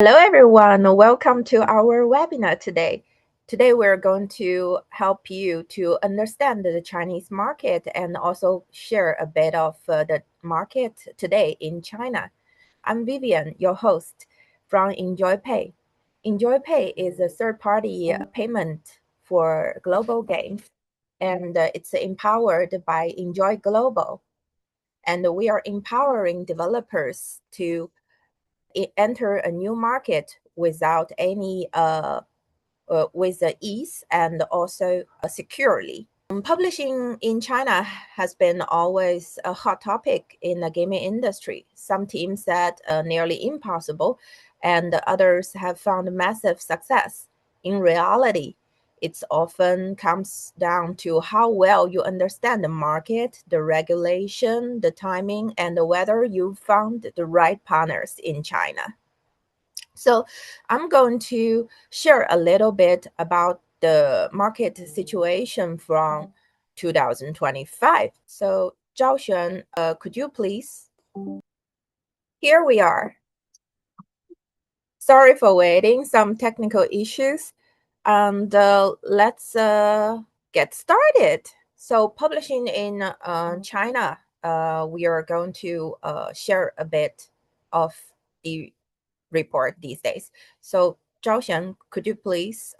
Hello everyone, welcome to our webinar today. Today we're going to help you to understand the Chinese market and also share a bit of the market today in China. I'm Vivian, your host from EnJoyPay. EnJoyPay is a third-party payment for global games, and it's empowered by Enjoy Global. And we are empowering developers to enter a new market without any with ease and also securely. Publishing in China has been always a hot topic in the gaming industry. Some teams said nearly impossible, and others have found massive success. In reality, it often comes down to how well you understand the market, the regulation, the timing, and whether you found the right partners in China. So I'm going to share a little bit about the market situation from 2025. So Zhao Xuan, could you please? Here we are. Sorry for waiting, some technical issues. And let's get started. So publishing in China, we are going to share a bit of the report these days. So Zhao Xuan, could you please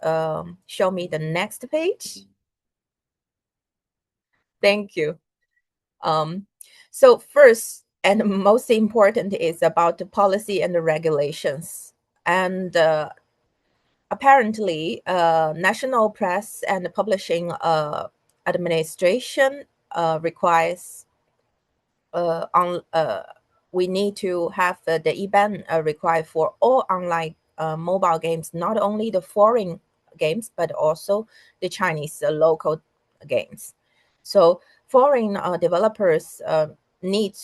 show me the next page? Thank you. So first and most important is about the policy and the regulations. And apparently, National Press and Publishing Administration requires we need to have the e-ban required for all online mobile games, not only the foreign games, but also the Chinese local games. So foreign developers need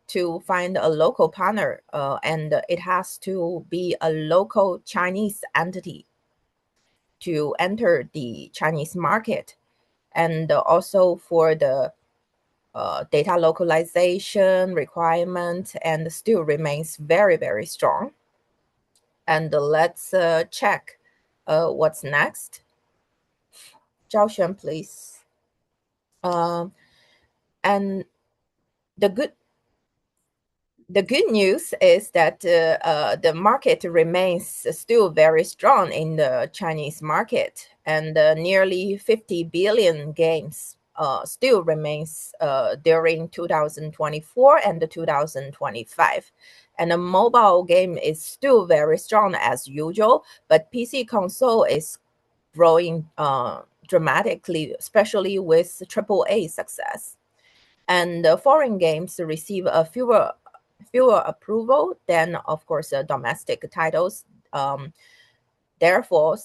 to find a local partner, and it has to be a local Chinese entity to enter the Chinese market. And also for the data localization requirement and still remains very, very strong. And let's check what's next. Zhao Xuan, please. And the good news is that the market remains still very strong in the Chinese market, and nearly 50 billion games still remains during 2024 and 2025. And the mobile game is still very strong as usual, but PC console is growing dramatically, especially with AAA success. And foreign games receive a fewer approval than, of course, domestic titles. Therefore,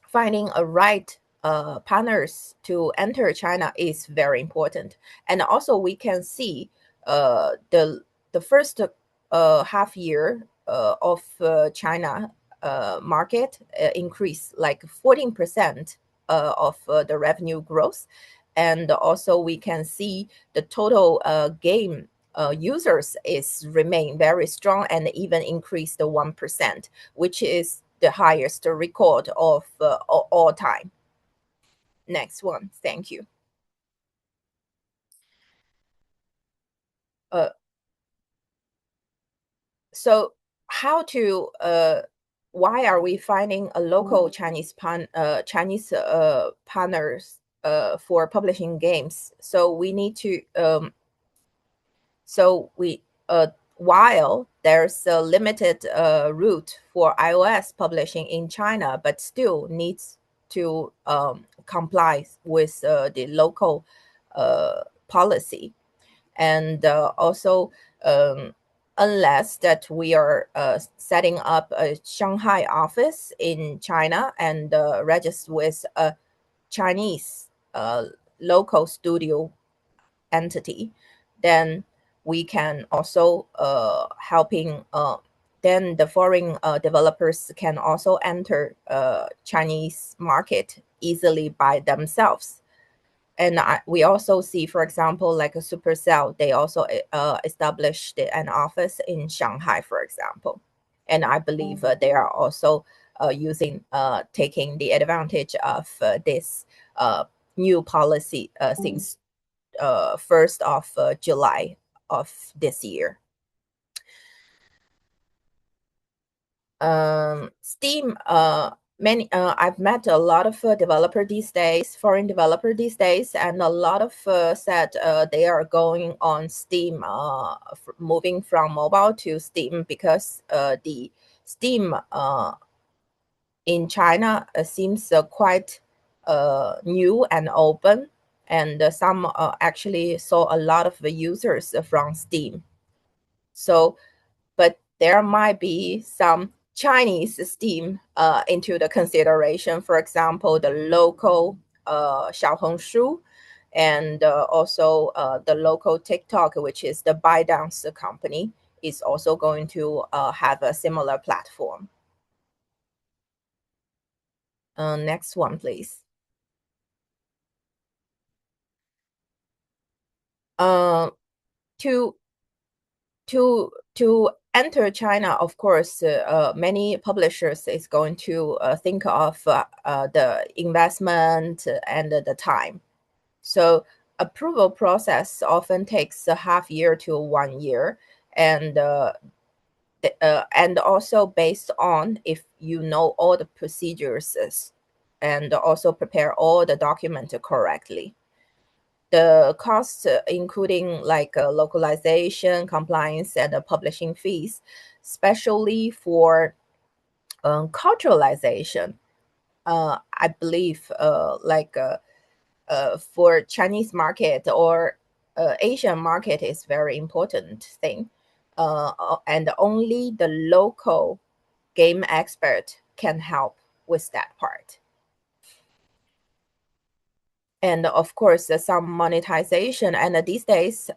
finding a right partners to enter China is very important. And also, we can see the first half year of China market increase like 14% of the revenue growth. And also we can see the total game users is remain very strong and even increased 1%, which is the highest record of all time. Next one, thank you. So how to why are we finding a local Chinese partners for publishing games? So we need to while there's a limited route for iOS publishing in China, but still needs to comply with the local policy. And also, unless that we are setting up a Shanghai office in China and register with a Chinese local studio entity, then we can also helping then the foreign developers can also enter Chinese market easily by themselves. And we also see, for example, like a Supercell, they also established an office in Shanghai, for example. and I believe they are also taking the advantage of this new policy since 1st of July of this year. Steam, I've met a lot of developer these days, foreign developer these days, and a lot of said they are going on Steam, moving from mobile to Steam because the Steam in China seems quite new and open, and some actually saw a lot of users from Steam. So, but there might be some Chinese Steam into the consideration. For example, the local Xiaohongshu, and also the local TikTok, which is the ByteDance company, is also going to have a similar platform. Next one, please. To enter China, of course, many publishers is going to think of the investment and the time. So approval process often takes a half year to 1 year, and also based on if you know all the procedures and also prepare all the documents correctly. The costs, including like localization, compliance, and publishing fees, especially for culturalization. I believe for Chinese market or Asian market is very important thing. And only the local game expert can help with that part. And of course, some monetization. And these days,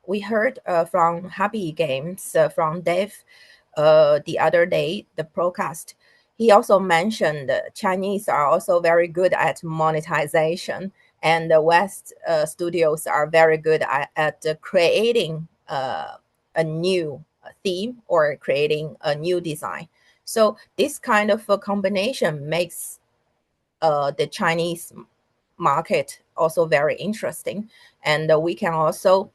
we heard from Happy Games, from Dave, the other day, the broadcast. He also mentioned Chinese are also very good at monetization, and the West studios are very good at creating a new theme or creating a new design. So this kind of a combination makes the Chinese market also very interesting, and we can also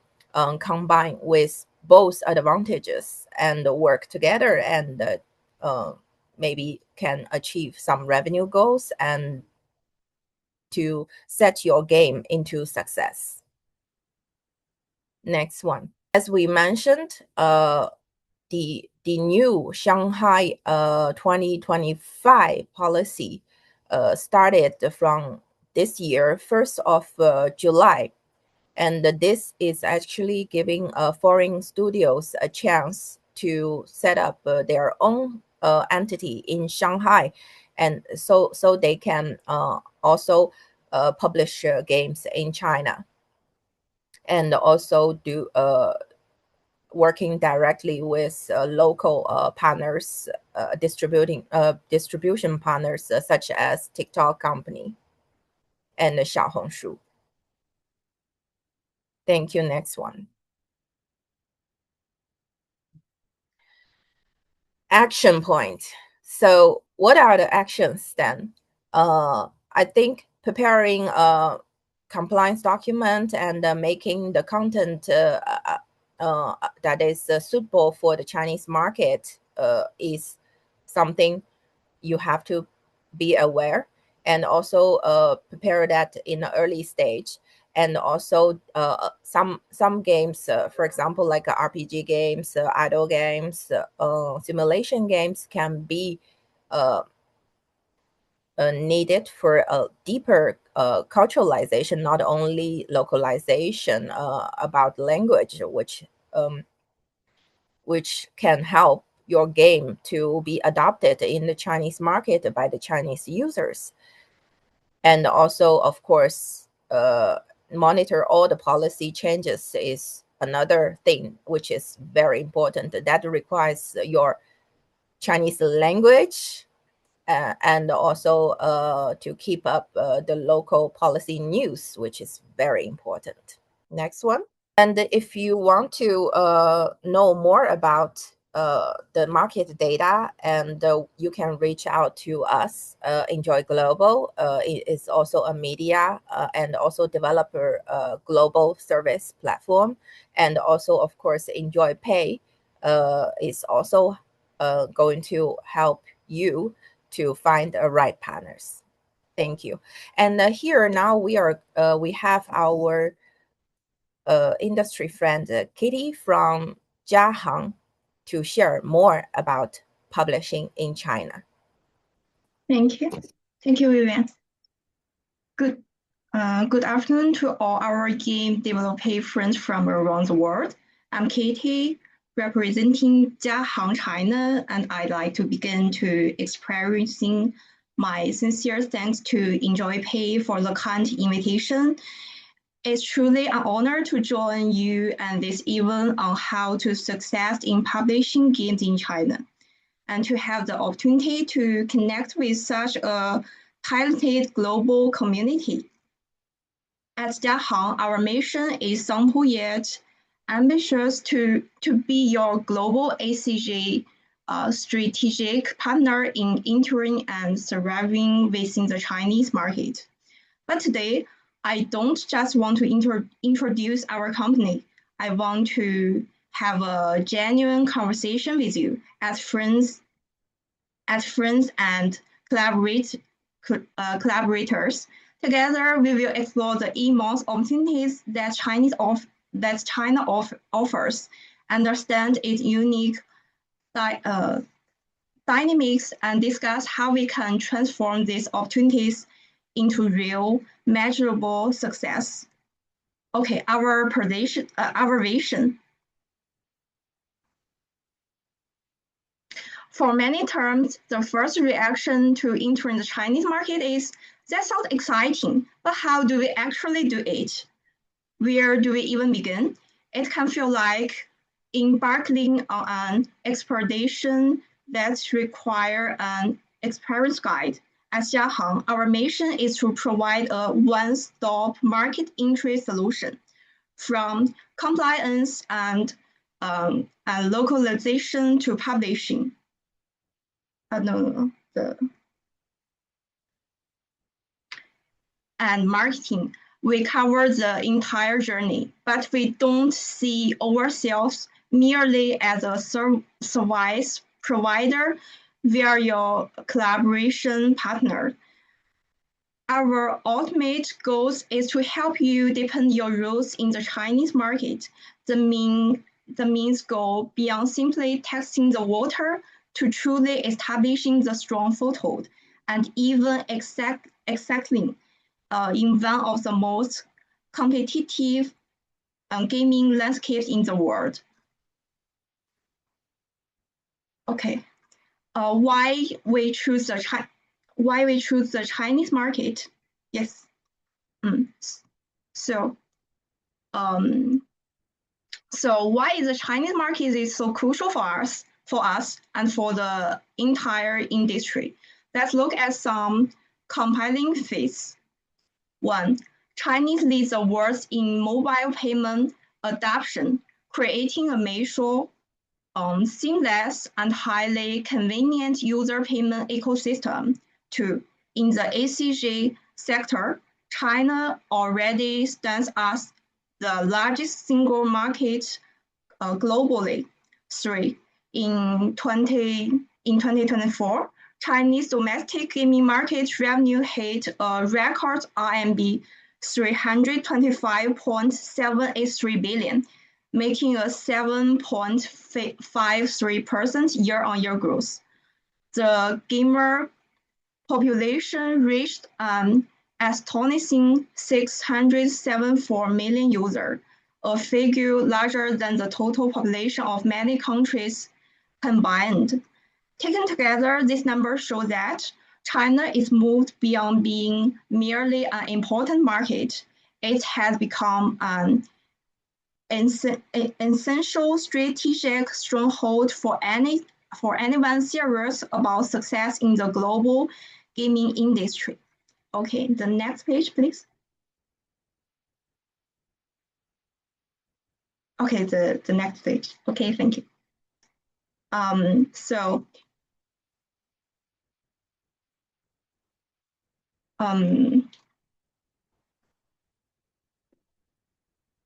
combine with both advantages and work together, and maybe can achieve some revenue goals and to set your game into success. Next one, as we mentioned, the new Shanghai 2025 policy started from this year, 1st of July. And this is actually giving foreign studios a chance to set up their own entity in Shanghai. And so they can also publish games in China. And also do working directly with local partners, distribution partners such as TikTok company and Xiaohongshu. Thank you. Next one. Action point. So what are the actions then? I think preparing a compliance document and making the content that is suitable for the Chinese market is something you have to be aware, and also prepare that in an early stage. And also some games, for example, like RPG games, idle games, simulation games can be needed for a deeper culturalization, not only localization about language, which can help your game to be adopted in the Chinese market by the Chinese users. And also, of course, monitor all the policy changes is another thing which is very important. That requires your Chinese language, and also to keep up the local policy news, which is very important. Next one. And if you want to know more about the market data, and you can reach out to us. Enjoy Global is also a media and also developer global service platform, and also of course EnJoyPay is also going to help you to find the right partners. Thank you. And here now we have our industry friend Kitty from Jiahang to share more about publishing in China. Thank you. Thank you, Vivian. Good afternoon to all our game developer friends from around the world. I'm Katie, representing Jiahang China, and I'd like to begin to expressing my sincere thanks to EnJoyPay for the kind invitation. It's truly an honor to join you and this event on how to succeed in publishing games in China, and to have the opportunity to connect with such a talented global community. At Jiahang, our mission is simple yet ambitious to be your global ACG strategic partner in entering and thriving within the Chinese market. But today, I don't just want to introduce our company. I want to have a genuine conversation with you as friends and collaborators. Together, we will explore the immense opportunities that China offers, understand its unique dynamics, and discuss how we can transform these opportunities into real, measurable success. Okay, our vision. For many terms, the first reaction to entering the Chinese market is, that sounds exciting, but how do we actually do it? Where do we even begin? It can feel like embarking on an expedition that requires an experience guide. At Jiahang, our mission is to provide a one-stop market entry solution, from compliance and localization to publishing. And marketing. We cover the entire journey, but we don't see ourselves merely as a service provider. We are your collaboration partner. Our ultimate goal is to help you deepen your roots in the Chinese market. The means go beyond simply testing the water to truly establishing the strong foothold, and even exactly in one of the most competitive gaming landscapes in the world. Okay, why we choose the Chinese market? Yes. So why is the Chinese market is so crucial for us and for the entire industry? Let's look at some compelling facts. 1. Chinese leads the world in mobile payment adoption, creating a major, seamless and highly convenient user payment ecosystem. 2. In the ACG sector, China already stands as the largest single market globally. 3. In 2024, Chinese domestic gaming market revenue hit a record RMB 325.783 billion, making a 7.53% year-on-year growth. The gamer population reached an astonishing 674 million users, a figure larger than the total population of many countries combined. Taken together, these numbers show that China is moved beyond being merely an important market. It has become an essential strategic stronghold for anyone serious about success in the global gaming industry. Okay, the next page, please. Okay, the next page. Okay, thank you.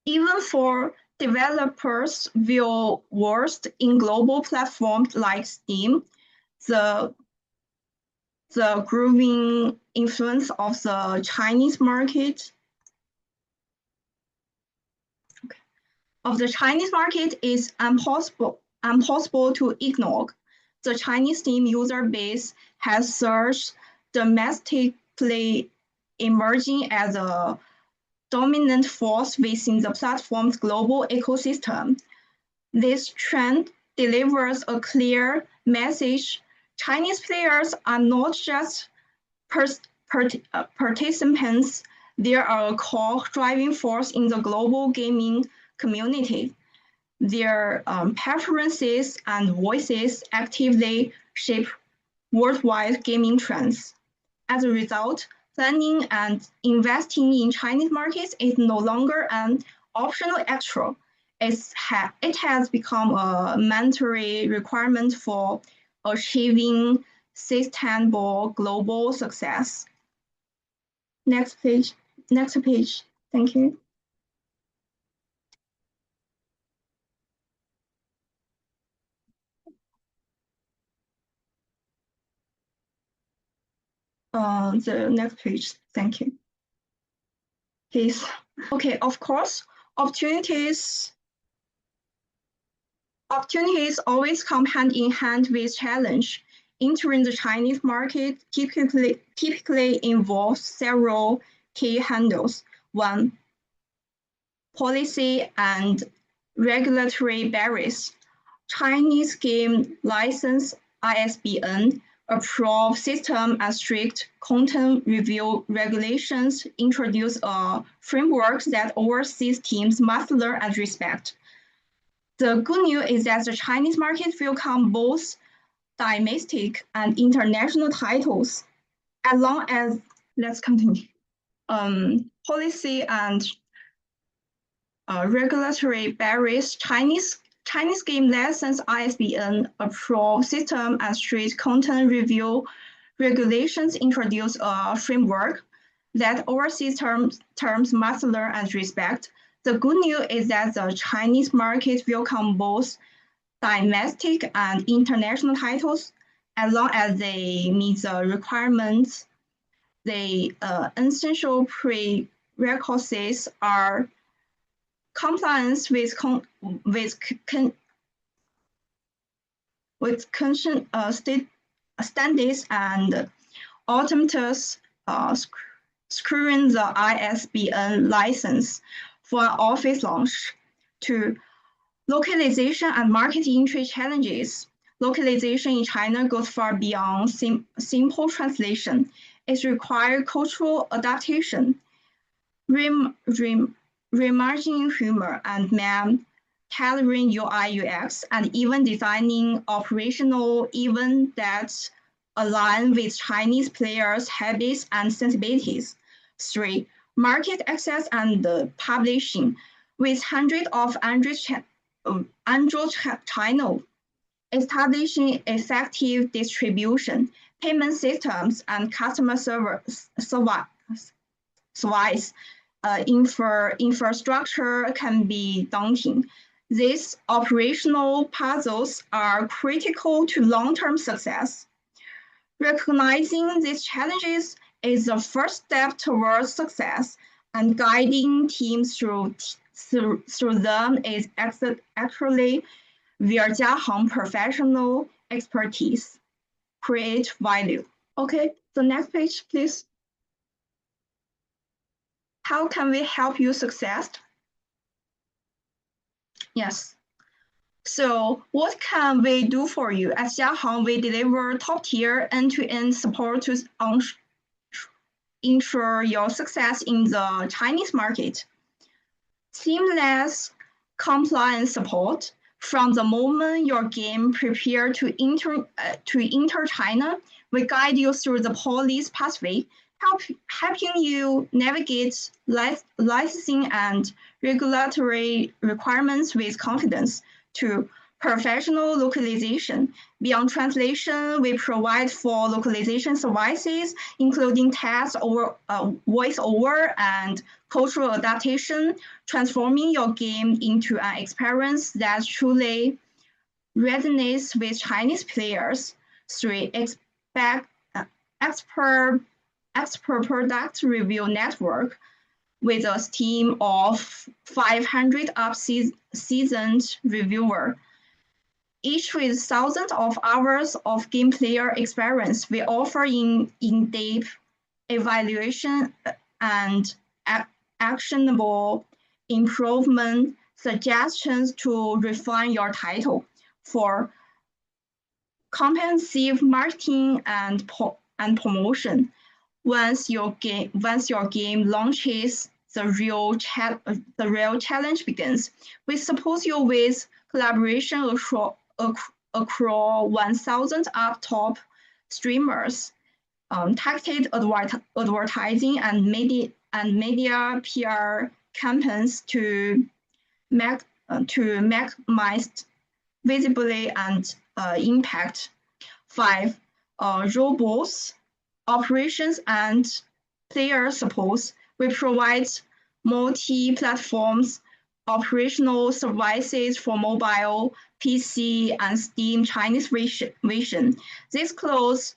Even for developers view worst in global platforms like Steam, the growing influence of the Chinese market is impossible to ignore. The Chinese Steam user base has surged domestically, emerging as a dominant force within the platform's global ecosystem. This trend delivers a clear message. Chinese players are not just participants, they are a core driving force in the global gaming community. Their preferences and voices actively shape worldwide gaming trends. As a result, planning and investing in Chinese markets is no longer an optional extra. It has become a mandatory requirement for achieving sustainable global success. Next page. Thank you. The next page. Thank you. Please. Okay, of course, opportunities always come hand in hand with challenge. Entering the Chinese market typically involves several key handles. One, policy and regulatory barriers. Chinese game license ISBN approve system and strict content review regulations introduce a framework that overseas teams must learn and respect. The good news is that the Chinese market welcomes both domestic and international titles, as long as, let's continue, policy and regulatory barriers. Chinese game license ISBN approve system and strict content review regulations introduce a framework that overseas terms must learn and respect. The good news is that the Chinese market welcomes both domestic and international titles, as long as they meet the requirements. The essential prerequisites are compliance with state standards and automatus securing the ISBN license for office launch. To localization and market entry challenges. Localization in China goes far beyond simple translation. It requires cultural adaptation, reimagining humor and tailoring UI UX, and even designing operational events that align with Chinese players' habits and sensibilities. 3. Market access and publishing. With hundreds of Android channels, establishing effective distribution, payment systems, and customer service infrastructure can be daunting. These operational puzzles are critical to long-term success. Recognizing these challenges is the first step towards success, and guiding teams through them is actually via Jiahong professional expertise. Create value. Okay, the next page, please. How can we help you success? Yes. So what can we do for you? At Jiahong, we deliver top-tier end-to-end support to ensure your success in the Chinese market. Seamless compliance support. From the moment your game prepared to enter China, we guide you through the police pathway, helping you navigate licensing and regulatory requirements with confidence. To professional localization. Beyond translation, we provide for localization services, including text over voiceover and cultural adaptation, transforming your game into an experience that truly resonates with Chinese players. 3. Expert product review network. With a team of 500 seasoned reviewers, each with thousands of hours of game player experience, we offer in-depth evaluation and actionable improvement suggestions to refine your title. 4. Comprehensive marketing and promotion. Once your game launches, the real challenge begins. We support you with collaboration across 1,000 top streamers, targeted advertising and media PR campaigns to maximize visibility and impact. 5. Robust operations and player support. We provide multi-platforms operational services for mobile, PC, and Steam Chinese version. This includes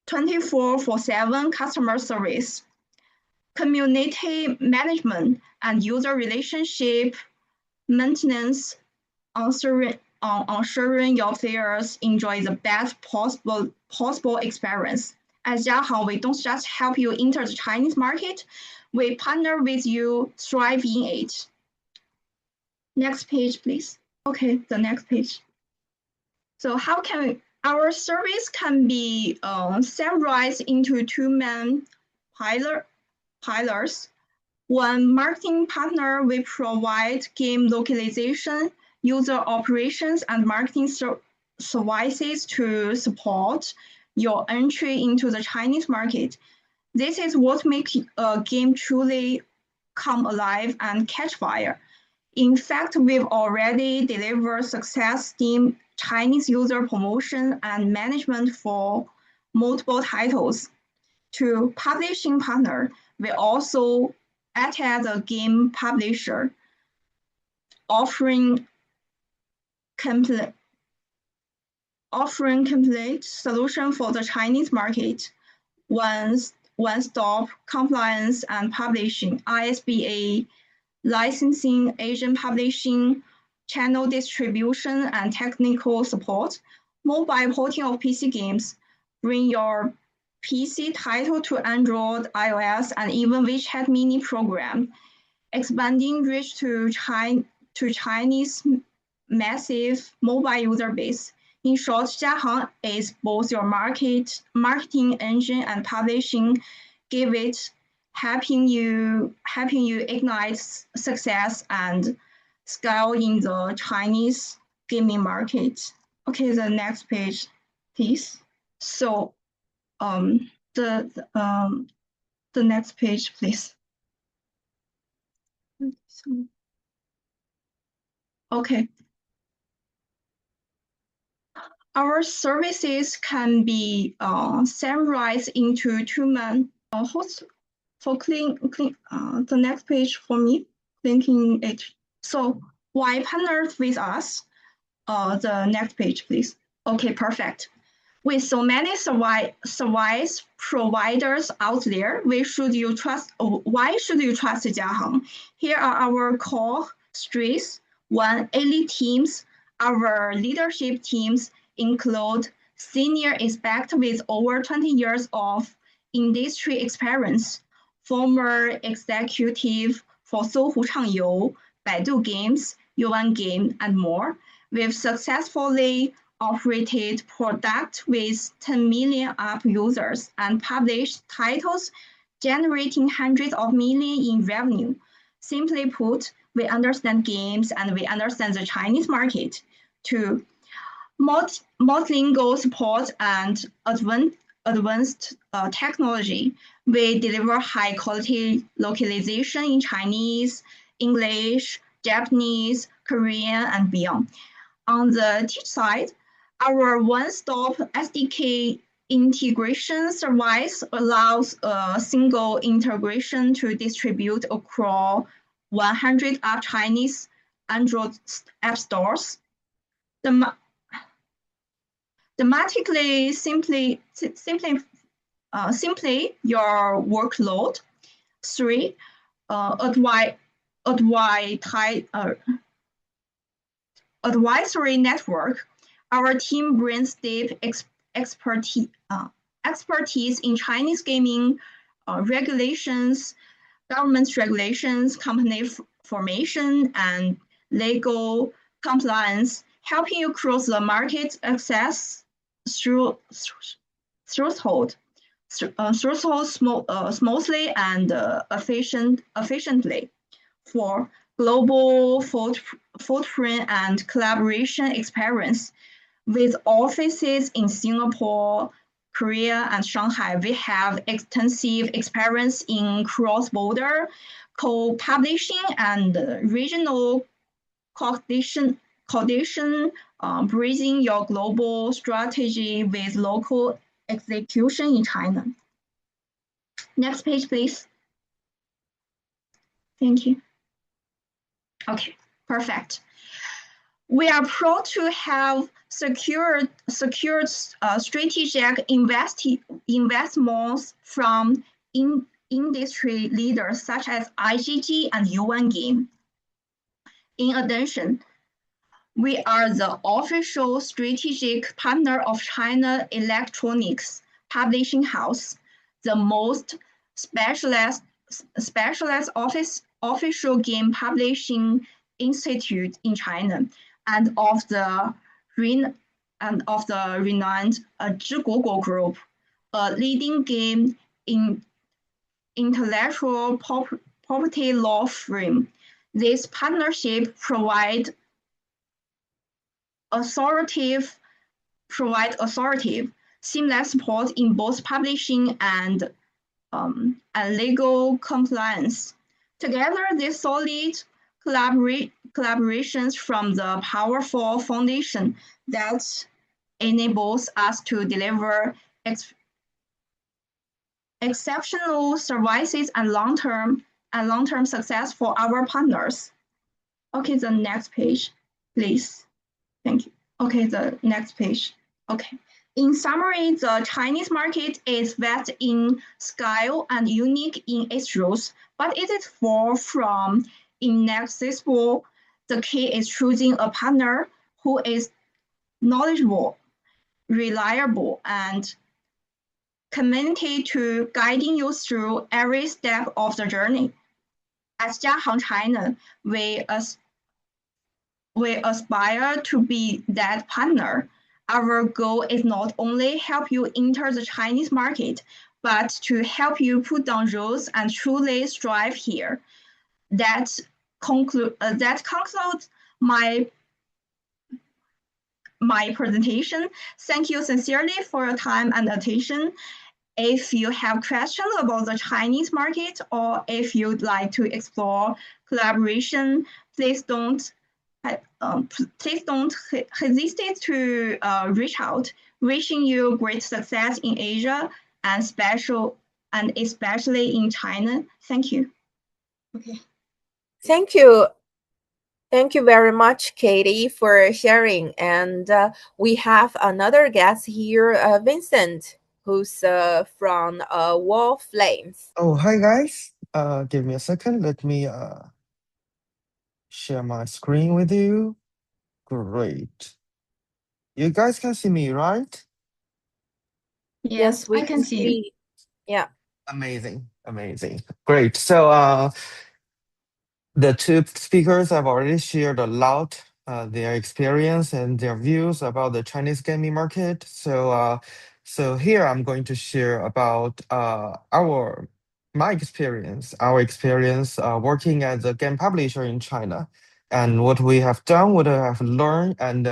24/7 customer service, community management, and user relationship maintenance, ensuring your players enjoy the best possible experience. At Jiahang, we don't just help you enter the Chinese market, we partner with you thrive in it. Next page, please. Okay, the next page. So how can our service can be summarized into two main pillars. One, marketing partner, we provide game localization, user operations, and marketing services to support your entry into the Chinese market. This is what makes a game truly come alive and catch fire. In fact, we've already delivered success Steam Chinese user promotion and management for multiple titles. To publishing partner, we also act as a game publisher, offering complete solution for the Chinese market, one-stop compliance and publishing, ISBA, licensing, agent publishing, channel distribution, and technical support, mobile porting of PC games, bring your PC title to Android, iOS, and even WeChat mini program, expanding reach to Chinese massive mobile user base. In short, Jiahang is both your marketing engine and publishing. Give it, helping you ignite success and scale in the Chinese gaming market. Okay, the next page, please. So, the next page, please. Okay. Our services can be summarized into two main hosts. So the next page for me, clicking it. So why partners with us? The next page, please. Okay, perfect. With so many service providers out there, why should you trust Jiahang? Here are our core strengths. 1, elite teams. Our leadership teams include senior experts with over 20 years of industry experience, former executive for Sohu Changyou, Baidu Games, Yuan Game, and more. We've successfully operated products with 10 million app users and published titles generating hundreds of millions in revenue. Simply put, we understand games and we understand the Chinese market. 2, multilingual support and advanced technology. We deliver high quality localization in Chinese, English, Japanese, Korean, and beyond. On the teach side, our one-stop SDK integration service allows a single integration to distribute across 100 app Chinese Android app stores. Dramatically simply your workload. 3. Advisory network. Our team brings deep expertise in Chinese gaming regulations, government regulations, company formation, and legal compliance, helping you cross the market access threshold smoothly and efficiently. 4. Global footprint and collaboration experience. With offices in Singapore, Korea, and Shanghai, we have extensive experience in cross-border co-publishing and regional coordination, bridging your global strategy with local execution in China. Next page, please. Thank you. Okay, perfect. We are proud to have secured strategic investments from industry leaders such as IGG and Yuan Game. In addition, we are the official strategic partner of China Electronics Publishing House, the most specialized official game publishing institute in China, and of the renowned Zhiguoguo Group, a leading game in intellectual property law firm. This partnership provide authoritative, seamless support in both publishing and legal compliance. Together, these solid collaborations from the powerful foundation that enables us to deliver exceptional services and long-term success for our partners. Okay, the next page, please. Thank you. Okay, the next page. Okay. In summary, the Chinese market is vast in scale and unique in its rules, but it is far from inaccessible. The key is choosing a partner who is knowledgeable, reliable, and committed to guiding you through every step of the journey. At Jiahang China, we aspire to be that partner. Our goal is not only help you enter the Chinese market, but to help you put down roots and truly strive here. That concludes my presentation. Thank you sincerely for your time and attention. If you have questions about the Chinese market, or if you'd like to explore collaboration, please don't hesitate to reach out. Wishing you great success in Asia and especially in China. Thank you. Okay. Thank you. Thank you very much, Katie, for sharing. And we have another guest here, Vincent, who's from Wall Flames. Oh, hi guys. Give me a second. Let me share my screen with you. Great. You guys can see me, right? Yes, we I can see you. Yeah. Amazing. Great. So the two speakers have already shared a lot their experience and their views about the Chinese gaming market. So here I'm going to share about our experience working as a game publisher in China, and what we have done, what I have learned, and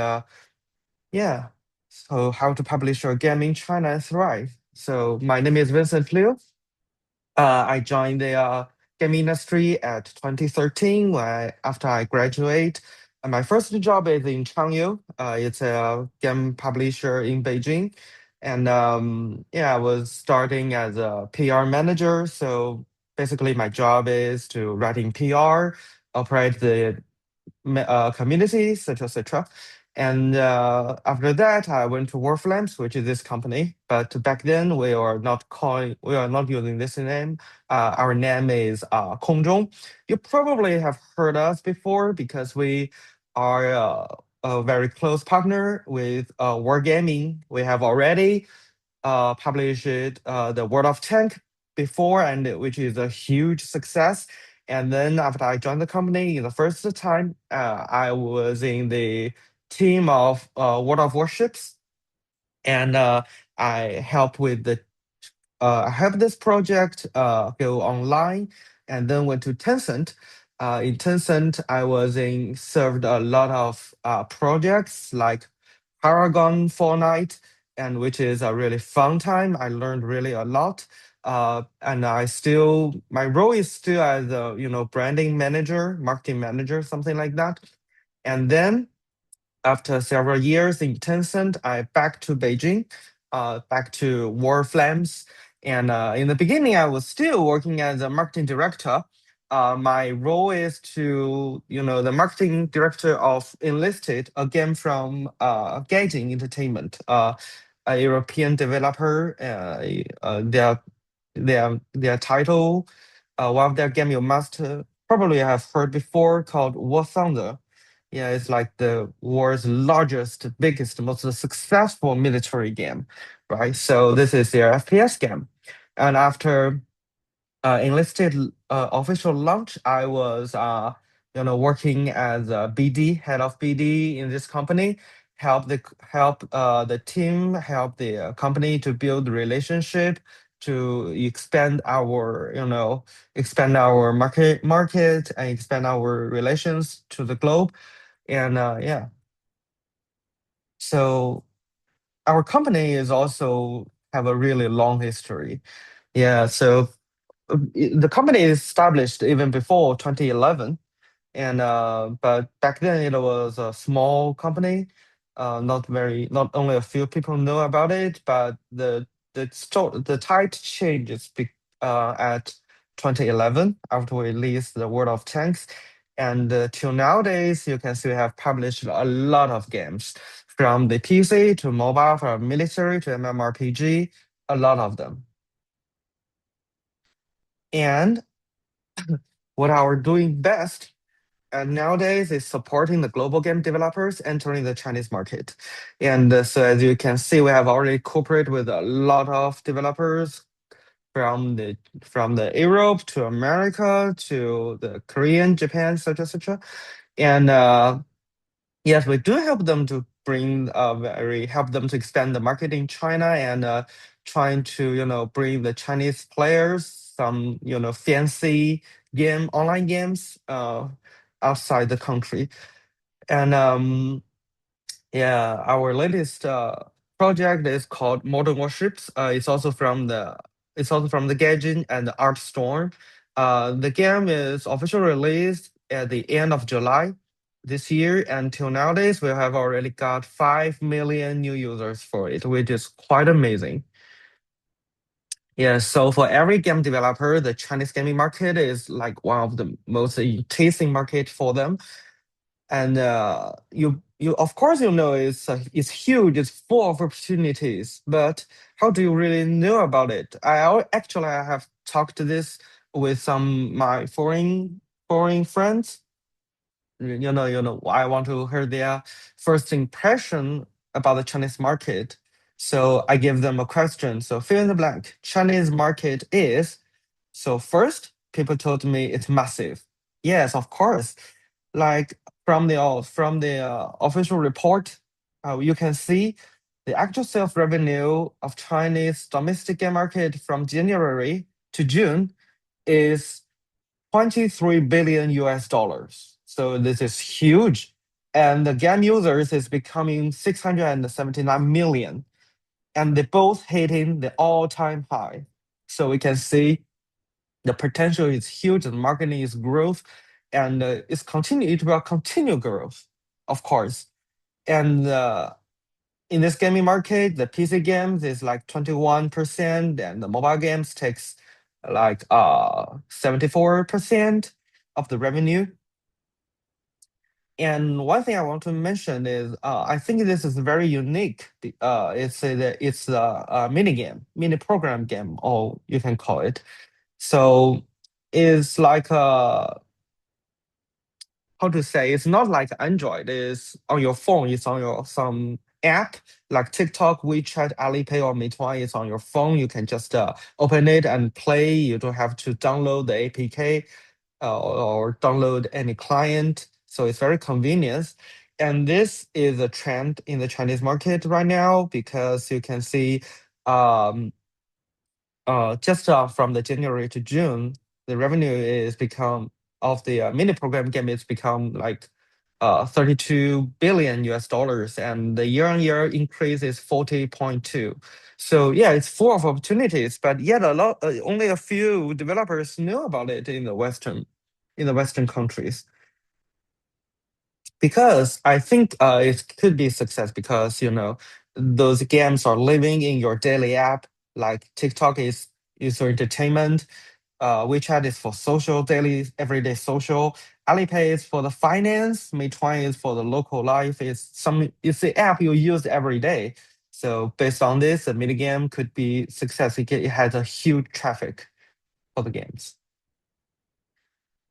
yeah, so how to publish a game in China and thrive. So my name is Vincent Liu. I joined the game industry at 2013 after I graduate My first job is in Changyu. It's a game publisher in Beijing. And yeah, I was starting as a PR manager. So basically, my job is to writing PR, operate the communities, etc. And after that, I went to Warflames, which is this company. But back then, we are not using this name. Our name is Kongzhong. You probably have heard us before because we are a very close partner with Wargaming. We have already published the World of Tank before, and which is a huge success. And then after I joined the company, the first time I was in the team of World of Warships, and I helped with the I helped this project go online, and then went to Tencent. In Tencent, I was in served a lot of projects like Paragon Fortnite, and which is a really fun time. I learned really a lot. And my role is still as a branding manager, marketing manager, something like that. And then after several years in Tencent, I back to Beijing, back to Warflames. And in the beginning, I was still working as a marketing director. My role is the marketing director of Enlisted, a game from Gaijin Entertainment, a European developer. Their title, one of their game you must probably have heard before, called War Thunder. Yeah, it's like the world's largest, biggest, most successful military game, right? So this is their FPS game. And after enlisted official launch, I was working as a BD, head of BD in this company, help the team, help the company to build relationship, to expand our market and expand our relations to the globe. And yeah, so our company is also have a really long history. Yeah, so the company is established even before 2011, and but back then it was a small company. Not only a few people know about it, but the tide changes at 2011 after we released the World of Tanks, and till nowadays you can see we have published a lot of games from the PC to mobile, from military to MMORPG, a lot of them. And what are doing best nowadays is supporting the global game developers entering the Chinese market. And so as you can see, we have already cooperated with a lot of developers from the Europe to America to the Korean, Japan, etc. And yes, we do help them to help them to expand the market in China, and trying to bring the Chinese players some fancy online games outside the country. And yeah, our latest project is called Modern Warships. It's also from the Gaijin and the Art Storm. The game is officially released at the end of July this year. Until nowadays, we have already got 5 million new users for it, which is quite amazing. Yeah, so for every game developer, the Chinese gaming market is like one of the most enticing market for them. And you of course it's huge, it's full of opportunities, but how do you really know about it? I have talked to this with some my foreign friends. I want to hear their first impression about the Chinese market. So I give them a question. So fill in the blank. Chinese market is. So first, people told me it's massive. Yes, of course. Like from the official report, you can see the actual sales revenue of Chinese domestic game market from January to June is 23 billion US dollars. So this is huge. And the game users is becoming 679 million. And they both hitting the all-time high. So we can see the potential is huge, the marketing is growth, and it will continue growth. of course. And in this gaming market, the PC games is like 21%, and the mobile games takes like 74% of the revenue. And one thing I want to mention is I think this is very unique. It's a mini game, mini program game, or you can call it. So it's like how to say, it's not like Android. It's on your phone. It's on your some app like TikTok, WeChat, Alipay, or Meituan. It's on your phone. You can just open it and play. You don't have to download the APK or download any client. So it's very convenient. And this is a trend in the Chinese market right now because you can see just from the January to June, the revenue is become of the mini program game is become like 32 billion US dollars, and the year-on-year increase is 40.2. So yeah, it's full of opportunities, but yet only a few developers know about it in the Western countries. Because I think it could be a success because those games are living in your daily app. Like TikTok is for entertainment, WeChat is for social, daily, everyday social. Alipay is for the finance. Meituan is for the local life. It's the app you use every day. So based on this, the mini game could be success. It has a huge traffic for the games.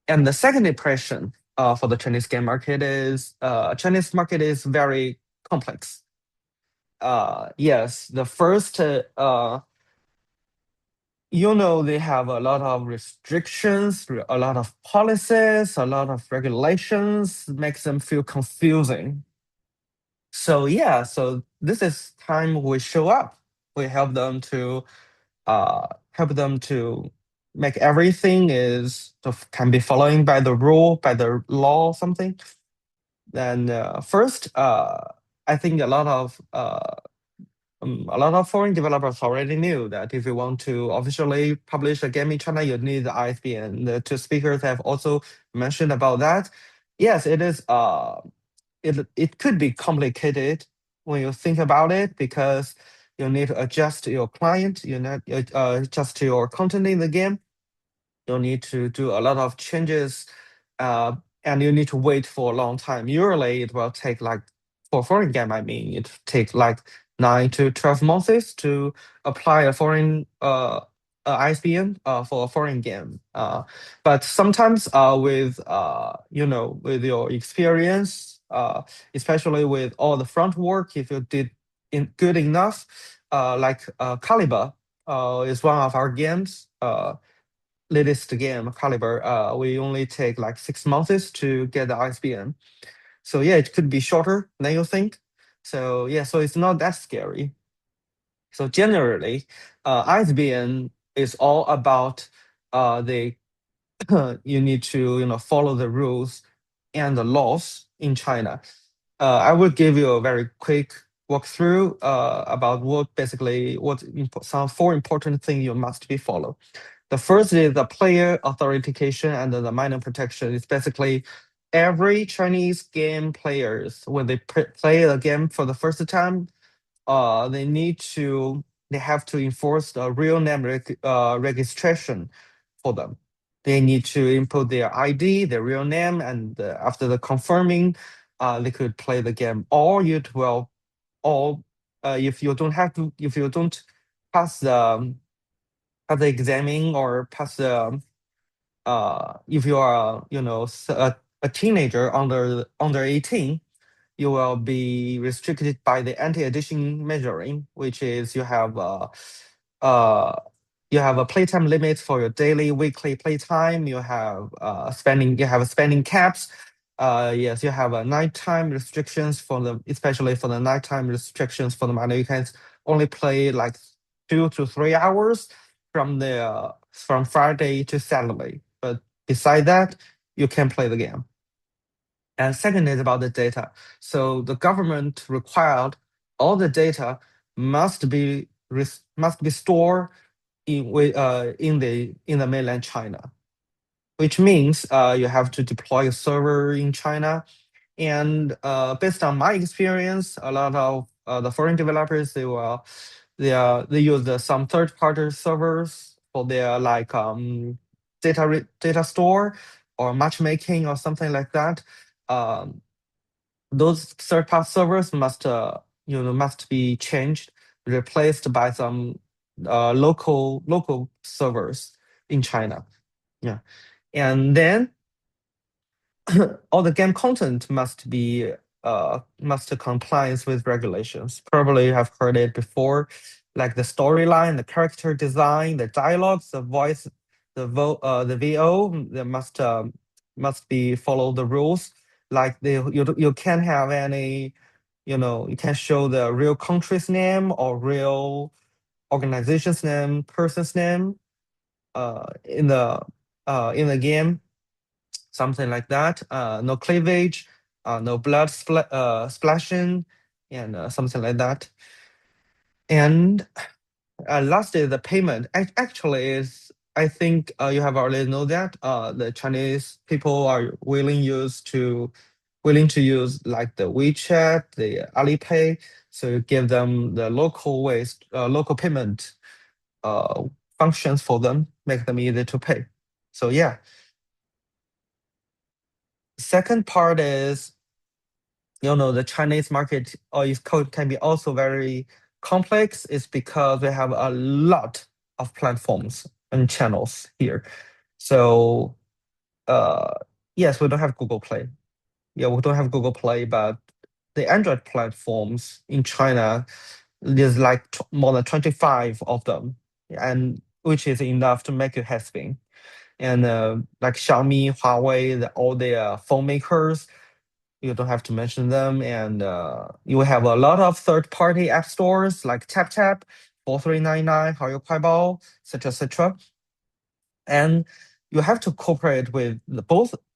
And the second impression for the Chinese game market is Chinese market is very complex. Yes, the first they have a lot of restrictions, a lot of policies, a lot of regulations, makes them feel confusing. So yeah, so this is time we show up. We help them to make everything can be following by the rule, by the law, something. And first, I think a lot of foreign developers already knew that if you want to officially publish a game in China, you need the ISBN. The two speakers have also mentioned about that. Yes, it is. It could be complicated when you think about it because you need to adjust your client, you need adjust your content in the game. You need to do a lot of changes, and you need to wait for a long time. Usually, it will take for foreign game. I mean, it take like 9 to 12 months to apply a foreign ISBN for a foreign game. But sometimes with with your experience, especially with all the front work, if you did good enough, like Caliber is one of our games. Latest game, Caliber, we only take like 6 months to get the ISBN. So yeah, it could be shorter than you think. So yeah, so it's not that scary. So generally, ISBN is all about you need to follow the rules and the laws in China. I will give you a very quick walkthrough about some 4 important things you must be followed. The first is the player authentication and the minor protection. It's basically every Chinese game players, when they play the game for the first time, they have to enforce the real name registration for them. They need to input their ID, their real name, and after the confirming, they could play the game. Or if you don't pass the examining or pass the if you are a teenager under 18, you will be restricted by the anti-addiction measuring, which is you have a playtime limit for your daily, weekly playtime. You have spending caps. Yes, you have a nighttime restrictions especially for the nighttime restrictions for the minor. You can only play like 2 to 3 hours from Friday to Saturday. But beside that, you can play the game. And second is about the data. So the government required all the data must be stored in the mainland China, which means you have to deploy a server in China, And based on my experience, a lot of the foreign developers they use some third-party servers for their like data store or matchmaking or something like that. Those third-party servers must be changed, replaced by some local servers in China. Yeah, and then all the game content must compliance with regulations. Probably you have heard it before, like the storyline, the character design, the dialogues, the voice, the VO. They must be follow the rules. Like you can't have any, you can't show the real country's name or real organization's name, person's name, in the game, something like that. No cleavage, no blood splashing, and something like that. And last is the payment. Actually, I think you have already know that the Chinese people are willing to use like the WeChat, the Alipay. So you give them the local ways, local payment functions for them, make them easy to pay. So yeah. Second part is, the Chinese market or East Coast can be also very complex is because we have a lot of platforms and channels here. So yes, we don't have Google Play. Yeah, we don't have Google Play, but the Android platforms in China, there's like more than 25 of them, and which is enough to make you head spin. And like Xiaomi, Huawei, all the phone makers, you don't have to mention them. And you have a lot of third-party app stores like TapTap, 4399, Haoyou etc., etc. And you have to cooperate with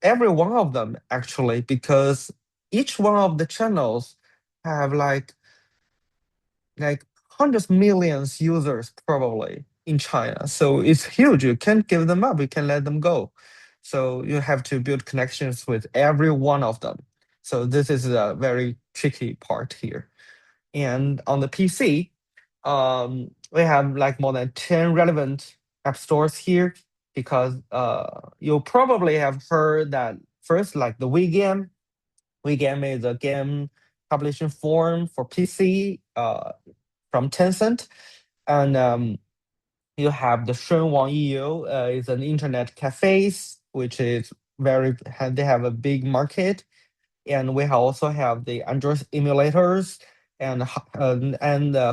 every one of them actually, because each one of the channels have like hundreds millions users probably in China. So it's huge. You can't give them up. You can't let them go. So you have to build connections with every one of them. So this is a very tricky part here. And on the PC, we have like more than 10 relevant app stores here, because you probably have heard that first, like the WeGame. WeGame is a game publishing forum for PC from Tencent. And you have the Shenwang EU, is an internet cafes, which is they have a big market. And we also have the Android emulators and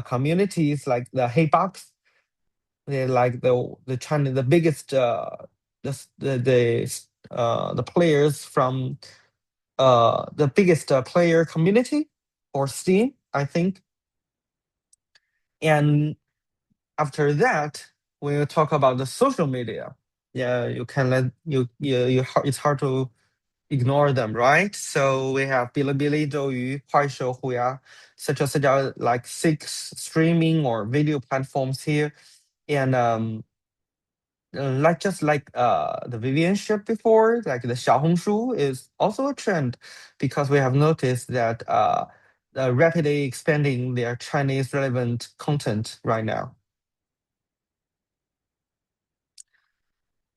communities like the Heybox. They're like the China, the biggest the players from the biggest player community for Steam, I think. And after that, when you talk about the social media, yeah, you can it's hard to ignore them, right? So we have Bilibili, Douyu, Kuaishou, Huya, such like 6 streaming or video platforms here. And like the Vivian shared before, like the Xiaohongshu is also a trend, because we have noticed that rapidly expanding their Chinese relevant content right now.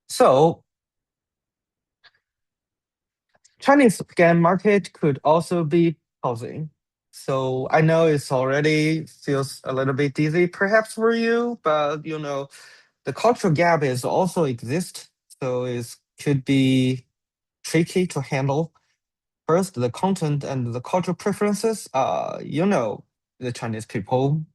So Chinese game market could also be housing. So I know it's already feels a little bit dizzy perhaps for you, but the cultural gap is also exist. So it could be tricky to handle. First, the content and the cultural preferences. The Chinese people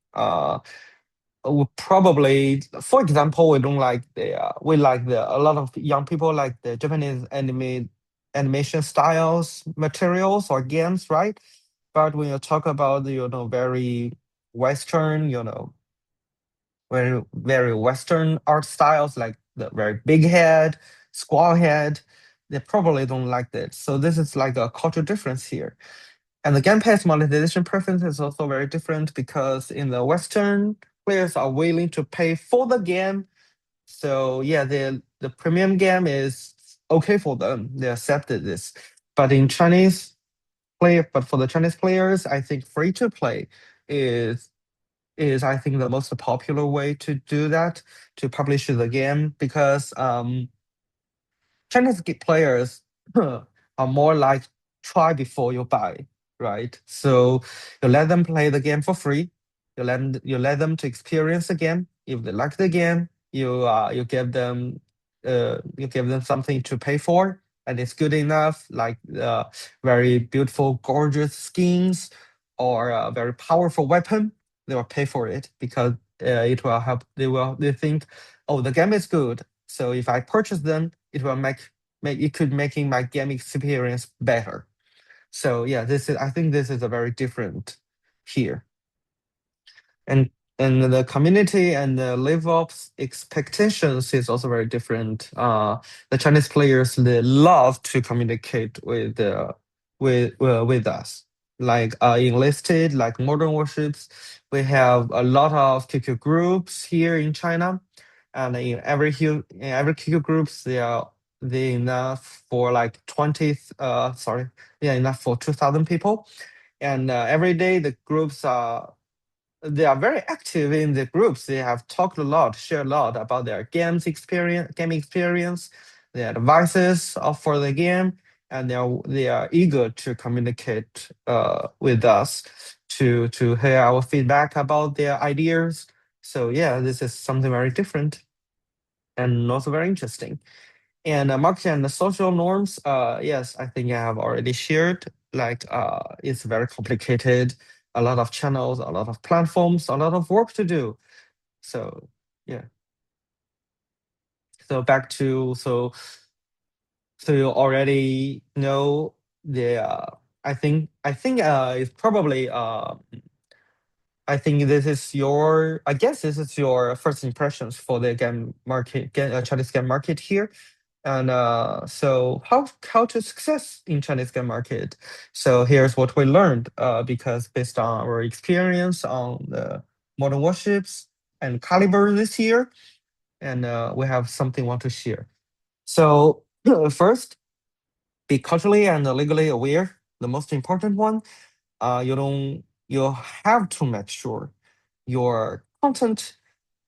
would probably, for example, we like a lot of young people like the Japanese animation styles, materials or games, right? But when you talk about very Western, very very Western art styles, like the very big head, square head, they probably don't like that. So this is like a cultural difference here. And the game pass monetization preference is also very different, because in the Western, players are willing to pay for the game. So yeah, the premium game is okay for them. They accepted this. But in Chinese, for the Chinese players, I think free to play is I think the most popular way to do that, to publish the game, because Chinese players are more like try before you buy, right? So you let them play the game for free. You let them to experience the game. If they like the game, you give them something to pay for, and it's good enough, like very beautiful, gorgeous skins or a very powerful weapon. They will pay for it because it will help. They think, oh, the game is good. So if I purchase them, it will making my game experience better. So yeah, I think this is a very different here. And the community and the live ups expectations is also very different. The Chinese players, they love to communicate with us. Like enlisted, like modern warships, we have a lot of QQ groups here in China, and in every QQ groups, they enough for like enough for 2,000 people, and every day the groups are they are very active in the groups. They have talked a lot, shared a lot about their gaming experience, their advices for the game, and they are eager to communicate with us to hear our feedback about their ideas. So yeah, this is something very different and also very interesting. And marketing and the social norms, yes, I think I have already shared. Like, it's very complicated, a lot of channels, a lot of platforms, a lot of work to do. So yeah. So you already know I think it's probably I guess this is your first impressions for the Chinese game market here. And so how to success in Chinese game market? So here's what we learned, because based on our experience on the modern warships and caliber this year, and we have something want to share. So first, be culturally and legally aware. The most important one, you have to make sure your content,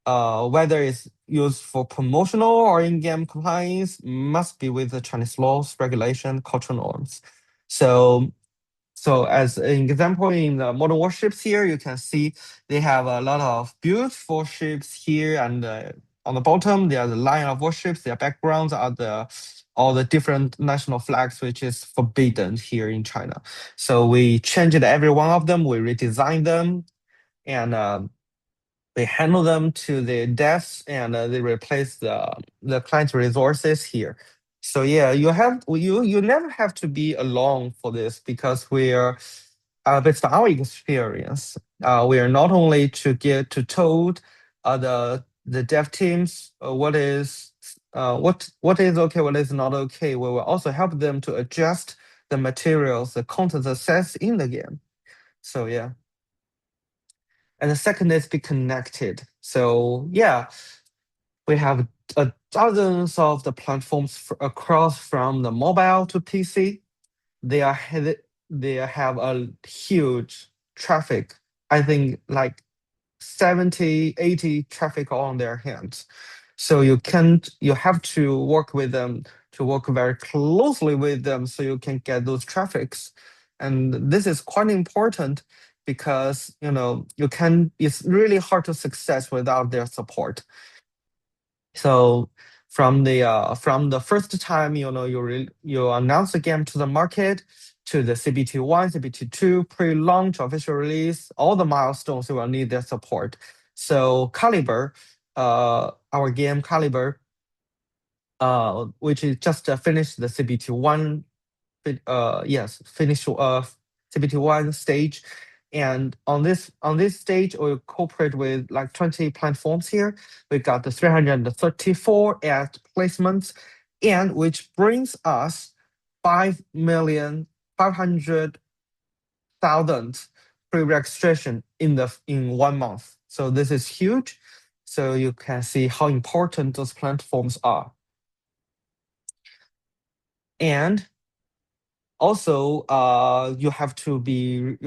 whether it's used for promotional or in-game compliance, must be with the Chinese laws, regulation, cultural norms. So as an example, in the modern warships here, you can see they have a lot of beautiful ships here, and on the bottom, there are the line of warships. Their backgrounds are all the different national flags, which is forbidden here in China. So we changed every one of them. We redesigned them, and they handle them to the depths, and they replace the client resources here. So yeah, you never have to be alone for this, because we're based on our experience, we are not only to get to told the dev teams what is okay, what is not okay. We will also help them to adjust the materials, the content access in the game. So yeah. And the second is be connected. So yeah, we have dozens of the platforms across from the mobile to PC. They have a huge traffic. I think like 70, 80 traffic on their hands. So you have to work with them, to work very closely with them, so you can get those traffics. And this is quite important, because it's really hard to success without their support. So from the first time you announce the game to the market, to the CBT1, CBT2, pre-launch, official release, all the milestones, you will need their support. So Caliber, our game Caliber, which is just finished the CBT1, finished CBT1 stage. And on this stage, we cooperate with like 20 platforms here. We got the 334 ad placements, and which brings us 5,500,000 pre-registration in 1 month. So this is huge. So you can see how important those platforms are. And Also, you have to be,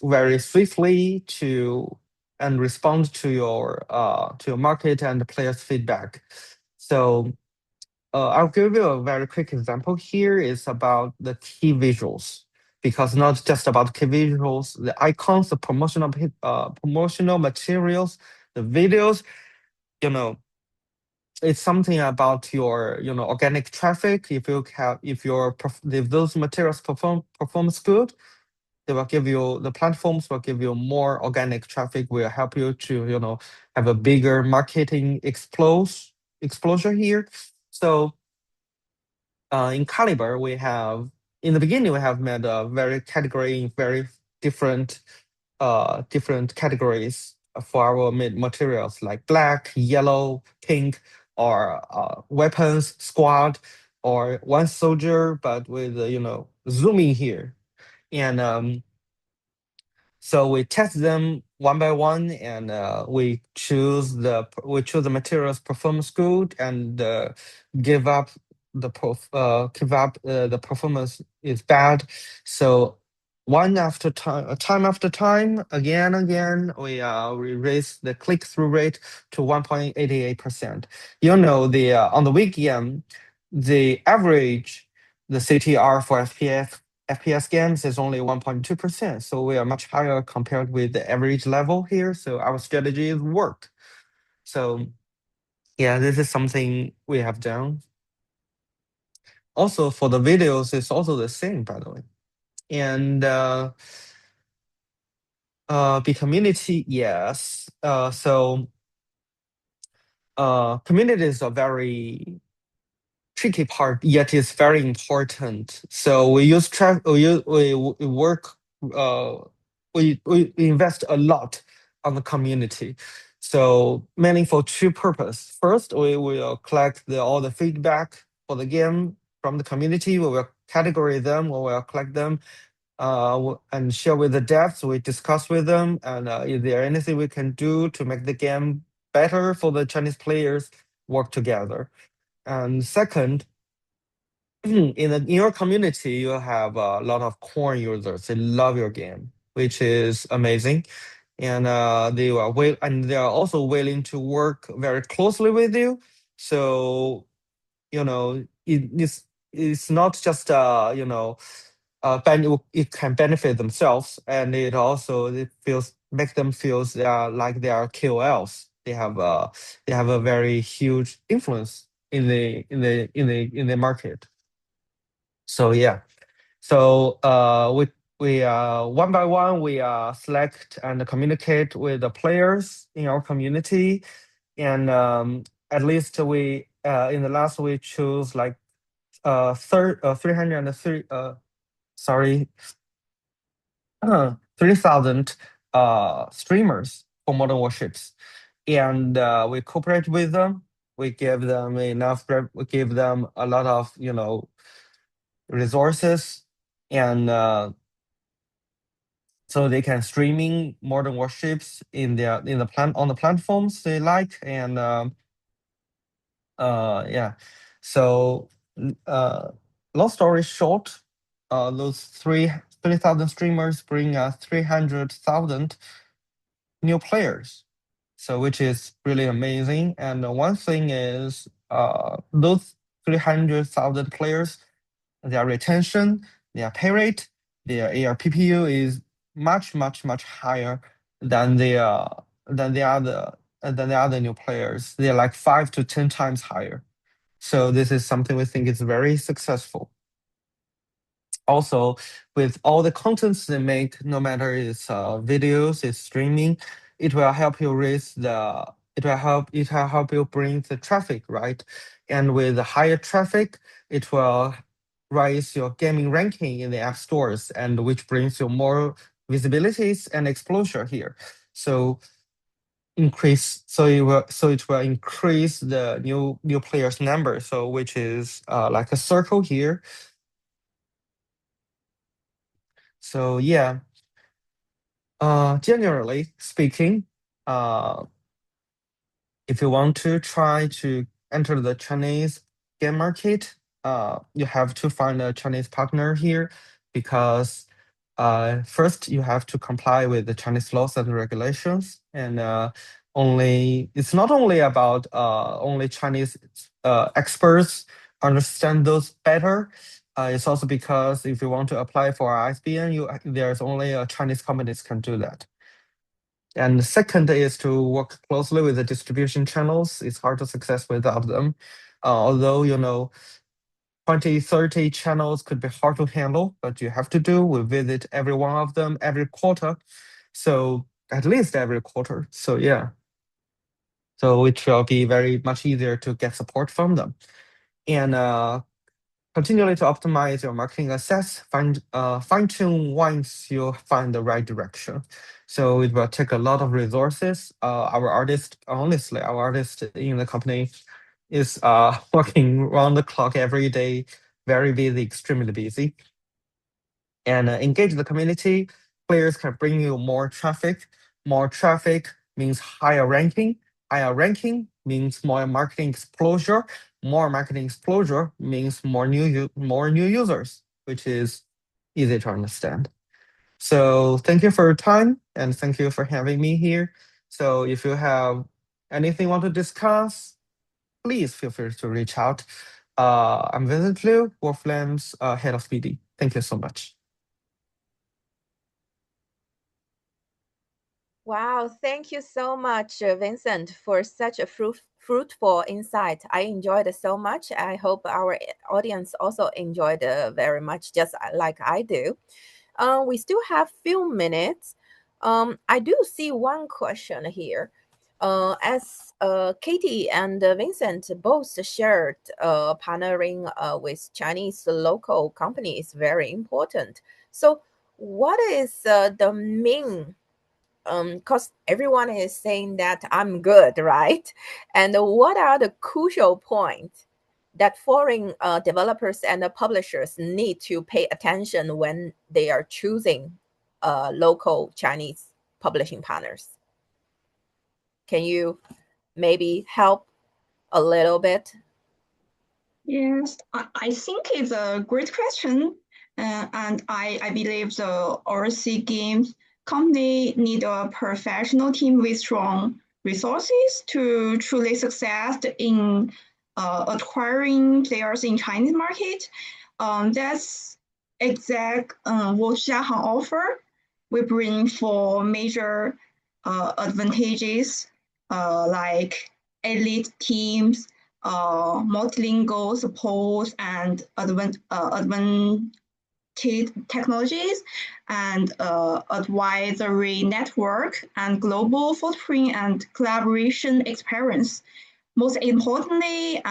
very swiftly and respond to your market and players' feedback. So I'll give you a very quick example here. Is about the key visuals, because not just about key visuals, the icons, the promotional materials, the videos, it's something about your organic traffic. If those materials performs good, the platforms will give you more organic traffic, will help you to have a bigger marketing exposure here. So in Caliber, in the beginning we have made a very different categories for our materials, like black, yellow, pink, or weapons, squad, or one soldier, but with zooming here. And so we test them one by one, and we choose the materials performance good, and give up the performance is bad. So time after time, again and again, we raise the click-through rate to 1.88%. On the weekend, the average CTR for FPS games is only 1.2%, so we are much higher compared with the average level here. So our strategies work. So yeah, this is something we have done. Also, for the videos, it's also the same, by the way. And the community, yes. So community is a very tricky part, yet it's very important. So we invest a lot on the community. So mainly for two purposes. First, we will collect all the feedback for the game from the community. We will categorize them, we will collect them, and share with the devs. We discuss with them, and is there anything we can do to make the game better for the Chinese players work together. And second, in your community, you have a lot of core users. They love your game, which is amazing, and they are also willing to work very closely with you. So it's not just it can benefit themselves, and make them feel like they are KOLs. They have a very huge influence in the market. So yeah, so we one by one we select and communicate with the players in our community, and at least we in the last we choose like 303 sorry 3,000 streamers for Modern Warships, and we cooperate with them. We give them we give them a lot of resources, and so they can streaming Modern Warships on the platforms they like. And yeah, so long story short, those 3,000 streamers bring 300,000 new players, so which is really amazing. And one thing is those 300,000 players, their retention, their pay rate, their ARPPU is much higher than the other new players. They're like 5 to 10 times higher. So this is something we think is very successful. Also, with all the contents they make, no matter it's videos, it's streaming, it will help you bring the traffic, right? And with the higher traffic, it will raise your gaming ranking in the app stores, and which brings you more visibilities and exposure here. So it will increase the new players number, so which is like a circle here. So yeah, generally speaking, if you want to try to enter the Chinese game market, you have to find a Chinese partner here because first you have to comply with the Chinese laws and regulations, and it's not only about only Chinese experts understand those better. It's also because if you want to apply for ISBN, there's only a Chinese companies can do that. And the second is to work closely with the distribution channels. It's hard to success without them. Although, 20, 30 channels could be hard to handle, but you have to do. We visit every one of them every quarter. So at least every quarter. So yeah. So it will be very much easier to get support from them. And continually to optimize your marketing assets, fine-tune once you find the right direction. So it will take a lot of resources. Our artist in the company is working round the clock every day, very busy, extremely busy. And engage the community. Players can bring you more traffic. More traffic means higher ranking. Higher ranking means more marketing exposure. More marketing exposure means more new users, which is easy to understand. So thank you for your time and thank you for having me here. So if you have anything you want to discuss, please feel free to reach out. I'm Vincent Liu, Wolflam's head of BD. Thank you so much. Wow, thank you so much, Vincent, for such a fruitful insight. I enjoyed it so much. I hope our audience also enjoyed very much, just like I do. We still have few minutes. I do see one question here. As Katie and Vincent both shared, partnering with Chinese local companies is very important. So what is the main, because everyone is saying that I'm good, right? And what are the crucial points that foreign developers and publishers need to pay attention when they are choosing local Chinese publishing partners? Can you maybe help a little bit? Yes, I think it's a great question. And I believe the overseas games company need a professional team with strong resources to truly succeed in acquiring players in Chinese market. That's exact what Xiahang offer. We bring four major advantages like elite teams, multilingual support and advanced technologies and advisory network and global footprint and collaboration experience. Most importantly,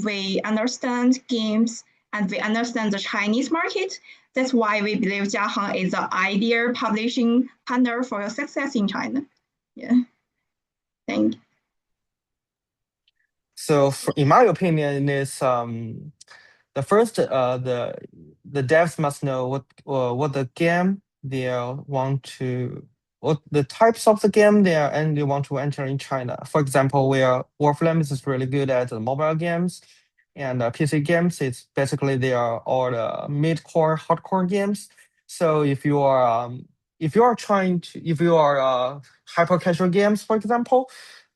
we understand games and we understand the Chinese market. That's why we believe Jiahang is the ideal publishing partner for your success in China. Yeah. Thank you. So in my opinion, is the first the devs must know what the game they want to, what the types of the game they want to enter in China. For example, where Wolfram is really good at the mobile games and PC games. It's basically they are all the mid-core, hardcore games. So if you are hyper casual games, for example,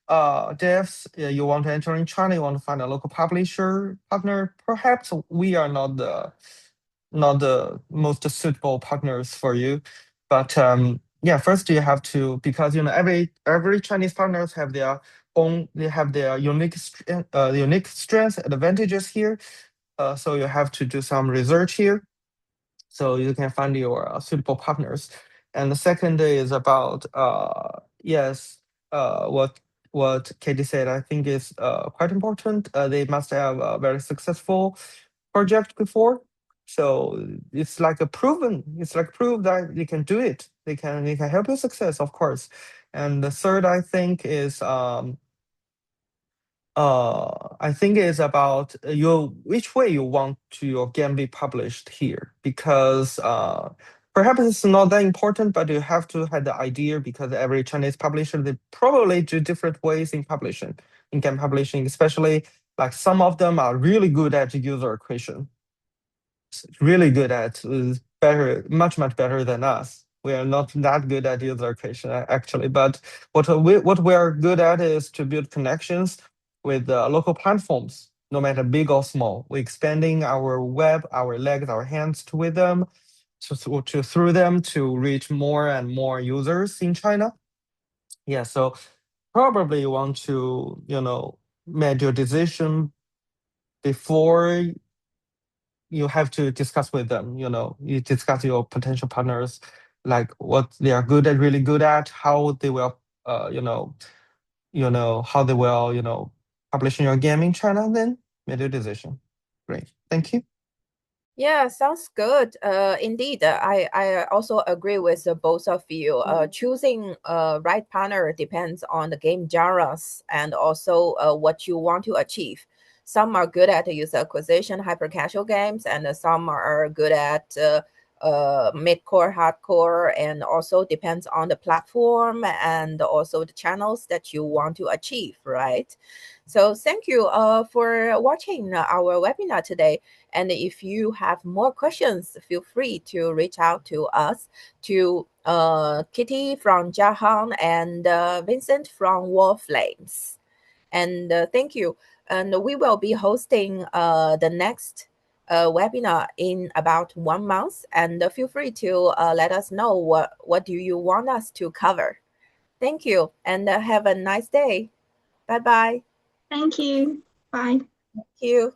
devs, you want to enter in China, you want to find a local publisher partner. Perhaps we are not the most suitable partners for you, but yeah, first you have to, because every Chinese partners have their own, they have their unique strengths, advantages here. So you have to do some research here, so you can find your suitable partners. And the second is about yes, what Katie said, I think is quite important. They must have a very successful project before. So it's like proof that they can do it. They can help you success, of course. And the third, I think, is about which way you want your game be published here, because perhaps it's not that important, but you have to have the idea, because every Chinese publisher, they probably do different ways in game publishing, especially Like some of them are really good at user acquisition, really good at better, much better than us. We are not that good at user acquisition actually, but what we are good at is to build connections with local platforms, no matter big or small. We're expanding our web, our legs, our hands with them, through them to reach more and more users in China. Yeah, so probably you want to, make your decision before you have to discuss with them. You discuss your potential partners, like what they are really good at, how they will, how they will, publish your game in China. Then make your decision. Great, thank you. Yeah, sounds good. Indeed, I also agree with both of you. Choosing a right partner depends on the game genres and also what you want to achieve. Some are good at user acquisition, hyper casual games, and some are good at mid-core, hardcore, and also depends on the platform and also the channels that you want to achieve, right? So thank you for watching our webinar today. And if you have more questions, feel free to reach out to us, to Kitty from Jiahang and Vincent from Warflames. And thank you. And we will be hosting the next webinar in about 1 month. And feel free to let us know what do you want us to cover. Thank you, and have a nice day. Bye-bye. Thank you. Bye. Thank you.